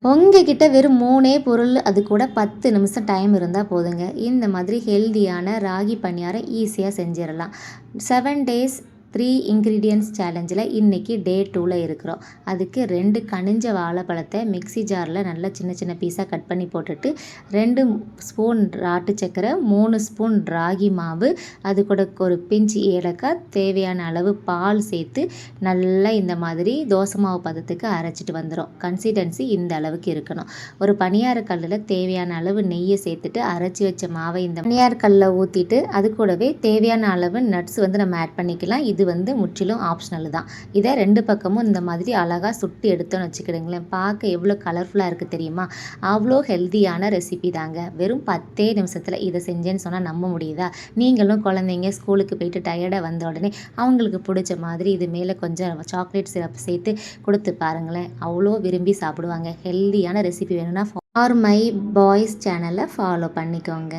உங்ககிட்ட வெறும் 3 பொருள் அது கூட 10 நிமிஷம் டைம் இருந்தால் போதுங்க. இந்த மாதிரி ஹெல்தியான ராகி பணியாரம் ஈஸியாக செஞ்சிடலாம். 7 டேஸ் 3 இன்க்ரீடியன்ட்ஸ் சேலஞ்சில் இன்றைக்கி டே 2ல் இருக்கிறோம். அதுக்கு 2 கனிஞ்ச வாழைப்பழத்தை மிக்ஸி ஜாரில் நல்லா சின்ன சின்ன பீஸாக கட் பண்ணி போட்டுட்டு 2 ஸ்பூன் நாட்டு சர்க்கரை, 3 ஸ்பூன் ராகி மாவு, அது கூட ஒரு பிஞ்சு ஏலக்காய், தேவையான அளவு பால் சேர்த்து நல்லா இந்த மாதிரி தோசை மாவு பதத்துக்கு அரைச்சிட்டு வந்துடும். கன்சிஸ்டன்சி இந்த அளவுக்கு இருக்கணும். ஒரு பணியார கல்லில் தேவையான அளவு நெய்யை சேர்த்துட்டு அரைச்சி வச்ச மாவை இந்த பணியார கல்லில் ஊற்றிட்டு அது கூடவே தேவையான அளவு நட்ஸ் நம்ம ஆட் பண்ணிக்கலாம். இது முற்றிலும் ஆப்ஷனல் தான். இதை 2 பக்கமும் இந்த மாதிரி அழகாக சுட்டி எடுத்தோன்னு வச்சுக்கிடுங்களேன். பார்க்க எவ்வளோ கலர்ஃபுல்லாக இருக்குது தெரியுமா? அவ்வளோ ஹெல்தியான ரெசிபி தாங்க. வெறும் 10 நிமிஷத்தில் இதை செஞ்சேன்னு சொன்னால் நம்ப முடியுதா? நீங்களும் குழந்தைங்க ஸ்கூலுக்கு போயிட்டு டயர்டாக வந்த உடனே அவங்களுக்கு பிடிச்ச மாதிரி இது மேலே கொஞ்சம் சாக்லேட் சிரப் சேர்த்து கொடுத்து பாருங்களேன். அவ்வளோ விரும்பி சாப்பிடுவாங்க. ஹெல்தியான ரெசிபி வேணும்னா ஃபார் மை பாய்ஸ் சேனலை ஃபாலோ பண்ணிக்கோங்க.